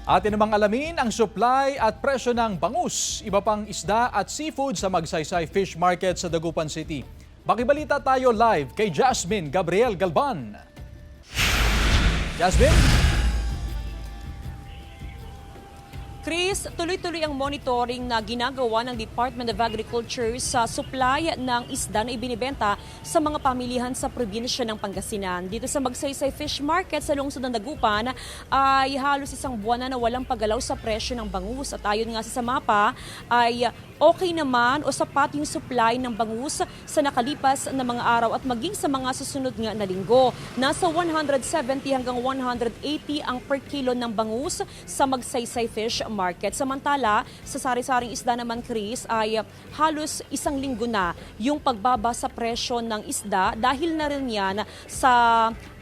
Atin namang alamin ang supply at presyo ng bangus, iba pang isda at seafood sa Magsaysay Fish Market sa Dagupan City. Makibalita tayo live kay Jasmine Gabriel Galban. Jasmine? Chris, tuloy-tuloy ang monitoring na ginagawa ng Department of Agriculture sa supply ng isda na ibinibenta sa mga pamilihan sa probinsya ng Pangasinan. Dito sa Magsaysay Fish Market sa lungsod ng Dagupan ay halos isang buwan na walang paggalaw sa presyo ng bangus. At ayon nga sa mapa ay okay naman o sapat yung supply ng bangus sa nakalipas na mga araw at maging sa mga susunod nga na linggo. Nasa 170 hanggang 180 ang per kilo ng bangus sa Magsaysay Fish Market. Samantala, sa sari-saring isda naman, Chris, ay halos isang linggo na yung pagbaba sa presyo ng isda dahil na rin yan sa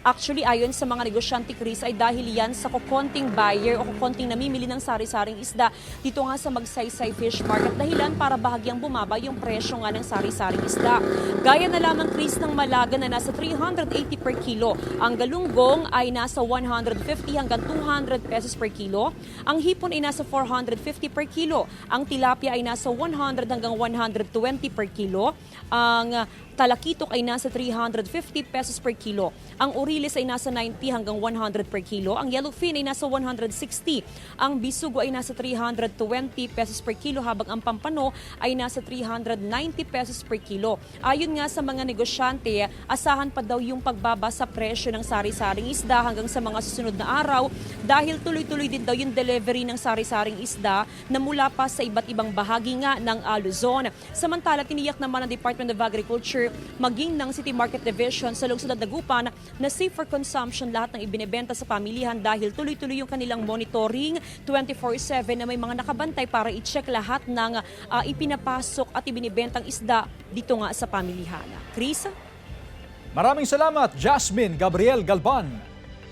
actually, ayon sa mga negosyante, Chris, ay dahil yan sa kukonting buyer o kukonting namimili ng sari-saring isda dito nga sa Magsaysay Fish Market. Dahilan para bahagyang bumaba yung presyo nga ng sari-saring isda. Gaya na lamang, Chris, ng malaga na nasa 380 per kilo. Ang galunggong ay nasa 150 hanggang 200 pesos per kilo. Ang hipon ay nasa 450 per kilo. Ang tilapia ay nasa 100 hanggang 120 per kilo. Ang talakitok ay nasa 350 pesos per kilo. Ang orilis ay nasa 90 hanggang 100 per kilo. Ang yellowfin ay nasa 160. Ang bisugo ay nasa 320 pesos per kilo habang ang pampano ay nasa 390 pesos per kilo. Ayon nga sa mga negosyante, asahan pa daw yung pagbaba sa presyo ng sari-saring isda hanggang sa mga susunod na araw dahil tuloy-tuloy din daw yung delivery ng sari-saring isda na mula pa sa iba't ibang bahagi nga ng Luzon. Samantala, tiniyak naman ng Department of Agriculture maging ng City Market Division sa lungsod ng Dagupan na safe for consumption lahat ng ibinebenta sa pamilihan dahil tuloy-tuloy yung kanilang monitoring 24/7 na may mga nakabantay para i-check lahat ng ipinapasok at ibinebentang isda dito nga sa pamilihan. Chris? Maraming salamat, Jasmine Gabriel Galban.